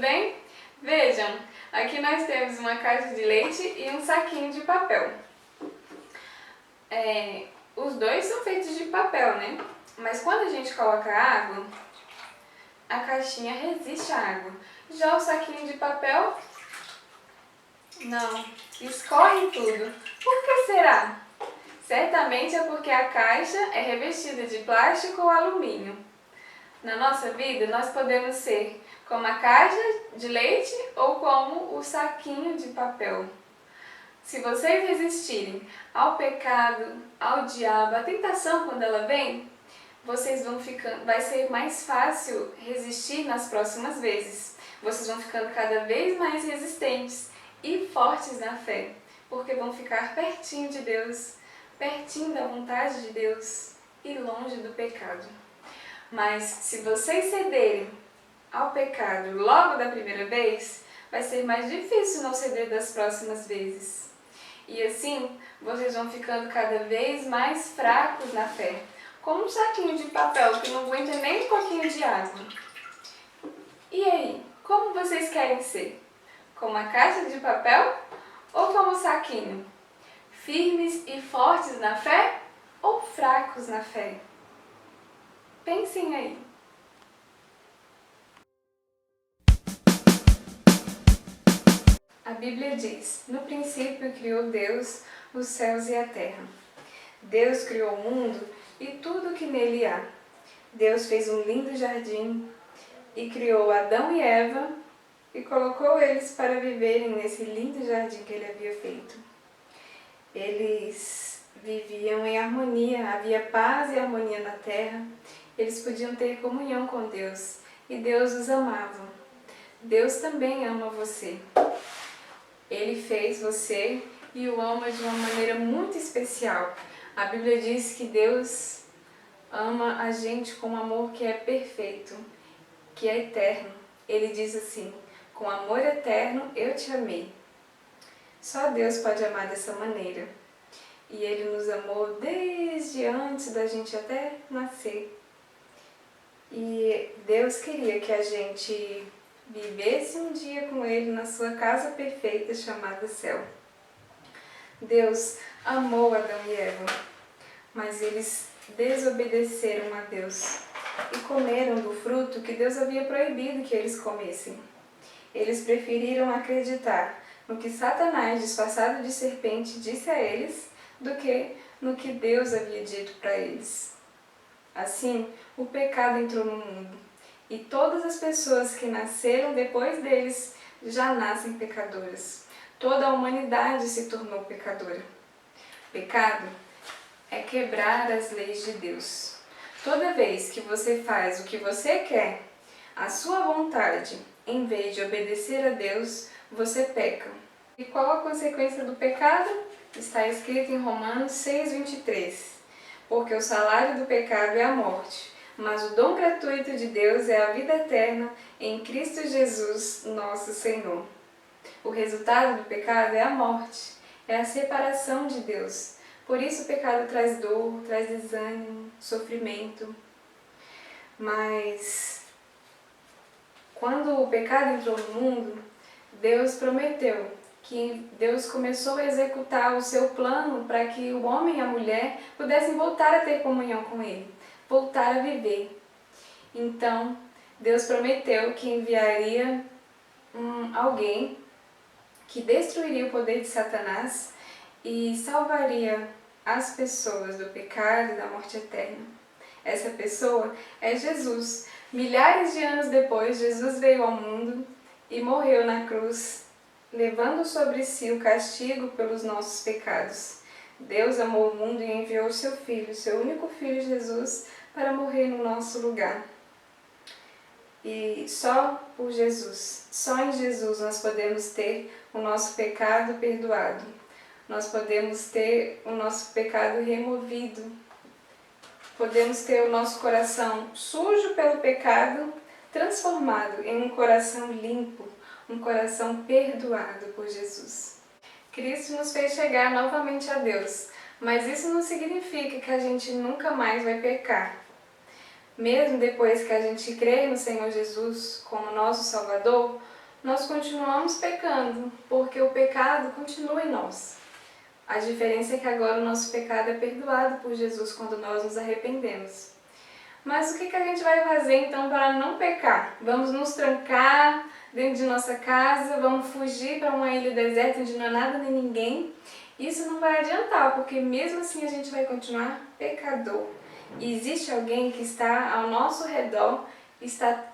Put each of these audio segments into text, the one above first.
bem? Vejam, aqui nós temos uma caixa de leite e um saquinho de papel. Os dois são feitos de papel, né? Mas quando a gente coloca água, a caixinha resiste à água. Já o saquinho de papel, não, escorre tudo. Por que será? Certamente é porque a caixa é revestida de plástico ou alumínio. Na nossa vida, nós podemos ser como a caixa de leite ou como o saquinho de papel. Se vocês resistirem ao pecado, ao diabo, à tentação quando ela vem, vai ser mais fácil resistir nas próximas vezes. Vocês vão ficando cada vez mais resistentes e fortes na fé, porque vão ficar pertinho de Deus, pertinho da vontade de Deus e longe do pecado. Mas se vocês cederem ao pecado logo da primeira vez, vai ser mais difícil não ceder das próximas vezes. E assim, vocês vão ficando cada vez mais fracos na fé, como um saquinho de papel que não aguenta nem um pouquinho de água. E aí, como vocês querem ser? Como a caixa de papel ou como o saquinho? Firmes e fortes na fé ou fracos na fé? Pensem aí. A Bíblia diz: no princípio criou Deus os céus e a terra. Deus criou o mundo e tudo o que nele há. Deus fez um lindo jardim e criou Adão e Eva e colocou eles para viverem nesse lindo jardim que ele havia feito. Eles viviam em harmonia, havia paz e harmonia na terra. Eles podiam ter comunhão com Deus e Deus os amava. Deus também ama você. Ele fez você e o ama de uma maneira muito especial. A Bíblia diz que Deus ama a gente com um amor que é perfeito, que é eterno. Ele diz assim: com amor eterno eu te amei. Só Deus pode amar dessa maneira. E Ele nos amou desde antes da gente até nascer. E Deus queria que a gente vivesse um dia com Ele na sua casa perfeita chamada céu. Deus amou Adão e Eva, mas eles desobedeceram a Deus e comeram do fruto que Deus havia proibido que eles comessem. Eles preferiram acreditar no que Satanás, disfarçado de serpente, disse a eles, do que no que Deus havia dito para eles. Assim, o pecado entrou no mundo, e todas as pessoas que nasceram depois deles já nascem pecadoras. Toda a humanidade se tornou pecadora. Pecado é quebrar as leis de Deus. Toda vez que você faz o que você quer, a sua vontade, em vez de obedecer a Deus, você peca. E qual a consequência do pecado? Está escrito em Romanos 6:23. Porque o salário do pecado é a morte, mas o dom gratuito de Deus é a vida eterna em Cristo Jesus, nosso Senhor. O resultado do pecado é a morte, é a separação de Deus. Por isso o pecado traz dor, traz desânimo, sofrimento. Mas quando o pecado entrou no mundo, Deus prometeu que Deus começou a executar o seu plano para que o homem e a mulher pudessem voltar a ter comunhão com Ele, voltar a viver. Então, Deus prometeu que enviaria alguém que destruiria o poder de Satanás e salvaria as pessoas do pecado e da morte eterna. Essa pessoa é Jesus. Milhares de anos depois, Jesus veio ao mundo e morreu na cruz, levando sobre si o castigo pelos nossos pecados. Deus amou o mundo e enviou seu Filho, seu único Filho Jesus, para morrer no nosso lugar. E só por Jesus, só em Jesus nós podemos ter o nosso pecado perdoado. Nós podemos ter o nosso pecado removido. Podemos ter o nosso coração sujo pelo pecado transformado em um coração limpo, um coração perdoado por Jesus. Cristo nos fez chegar novamente a Deus, mas isso não significa que a gente nunca mais vai pecar. Mesmo depois que a gente crê no Senhor Jesus como nosso Salvador, nós continuamos pecando, porque o pecado continua em nós. A diferença é que agora o nosso pecado é perdoado por Jesus quando nós nos arrependemos. Mas o que a gente vai fazer então para não pecar? Vamos nos trancar dentro de nossa casa, vamos fugir para uma ilha deserta onde não há nada nem ninguém? Isso não vai adiantar, porque mesmo assim a gente vai continuar pecador. E existe alguém que está ao nosso redor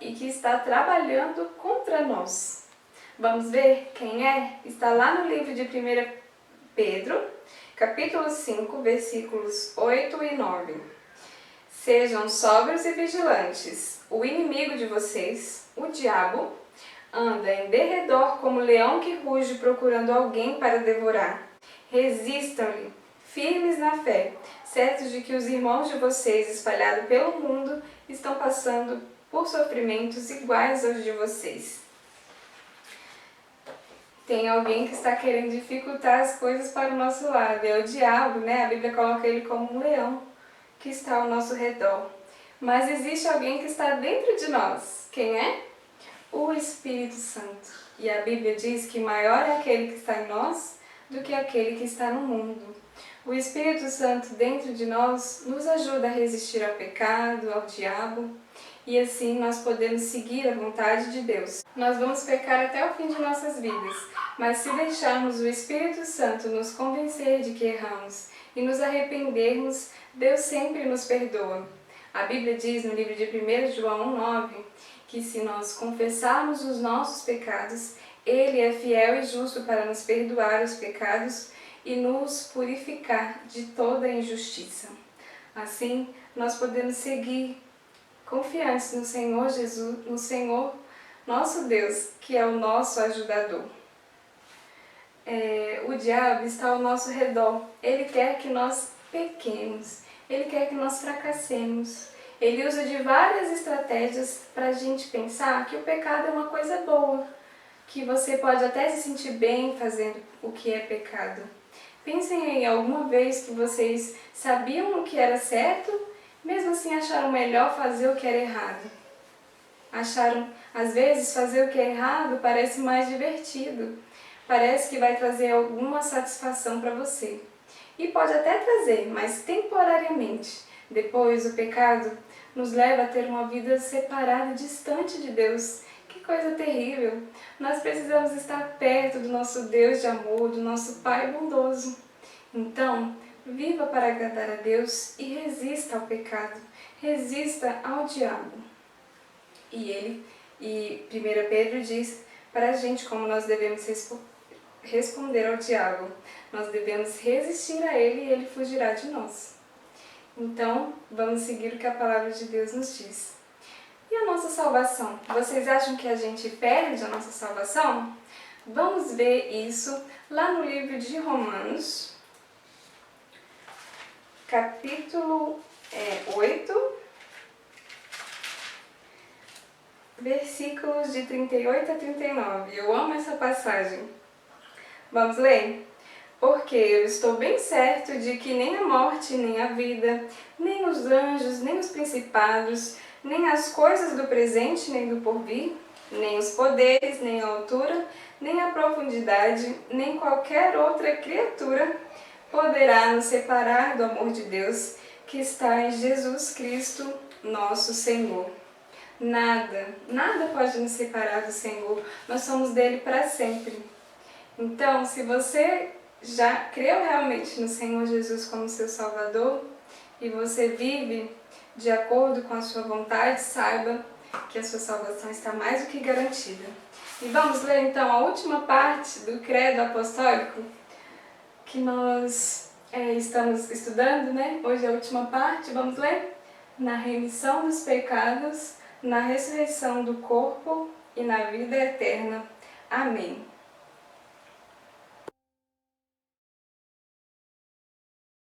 e que está trabalhando contra nós. Vamos ver quem é? Está lá no livro de 1 Pedro, capítulo 5, versículos 8 e 9. Sejam sóbrios e vigilantes. O inimigo de vocês, o diabo, anda em derredor como leão que ruge procurando alguém para devorar. Resistam-lhe, firmes na fé, certos de que os irmãos de vocês espalhados pelo mundo estão passando por sofrimentos iguais aos de vocês. Tem alguém que está querendo dificultar as coisas para o nosso lado, é o diabo, né? A Bíblia coloca ele como um leão que está ao nosso redor. Mas existe alguém que está dentro de nós. Quem é? O Espírito Santo. E a Bíblia diz que maior é aquele que está em nós do que aquele que está no mundo. O Espírito Santo dentro de nós nos ajuda a resistir ao pecado, ao diabo, e assim nós podemos seguir a vontade de Deus. Nós vamos pecar até o fim de nossas vidas, mas se deixarmos o Espírito Santo nos convencer de que erramos e nos arrependermos, Deus sempre nos perdoa. A Bíblia diz no livro de 1 João 1,9 que se nós confessarmos os nossos pecados, Ele é fiel e justo para nos perdoar os pecados e nos purificar de toda injustiça. Assim, nós podemos seguir confiantes no Senhor Jesus, no Senhor nosso Deus, que é o nosso ajudador. O diabo está ao nosso redor. Ele quer que nós pequemos, ele quer que nós fracassemos. Ele usa de várias estratégias para a gente pensar que o pecado é uma coisa boa, que você pode até se sentir bem fazendo o que é pecado. Pensem em alguma vez que vocês sabiam o que era certo, mesmo assim acharam melhor fazer o que era errado. Às vezes, fazer o que é errado parece mais divertido, parece que vai trazer alguma satisfação para você. E pode até trazer, mas temporariamente. Depois, o pecado nos leva a ter uma vida separada, distante de Deus. Que coisa terrível! Nós precisamos estar perto do nosso Deus de amor, do nosso Pai bondoso. Então, viva para agradar a Deus e resista ao pecado, resista ao diabo. E 1 Pedro diz para a gente como nós devemos responder ao diabo. Nós devemos resistir a ele e ele fugirá de nós. Então, vamos seguir o que a palavra de Deus nos diz. E a nossa salvação? Vocês acham que a gente perde a nossa salvação? Vamos ver isso lá no livro de Romanos, capítulo 8, versículos de 38 a 39. Eu amo essa passagem. Vamos ler? Porque eu estou bem certo de que nem a morte, nem a vida, nem os anjos, nem os principados, nem as coisas do presente, nem do porvir, nem os poderes, nem a altura, nem a profundidade, nem qualquer outra criatura poderá nos separar do amor de Deus que está em Jesus Cristo, nosso Senhor. Nada pode nos separar do Senhor. Nós somos dele para sempre. Então, se você já creu realmente no Senhor Jesus como seu Salvador e você vive de acordo com a sua vontade, saiba que a sua salvação está mais do que garantida. E vamos ler então a última parte do Credo Apostólico que nós estamos estudando, né? Hoje é a última parte, vamos ler? Na remissão dos pecados, na ressurreição do corpo e na vida eterna. Amém.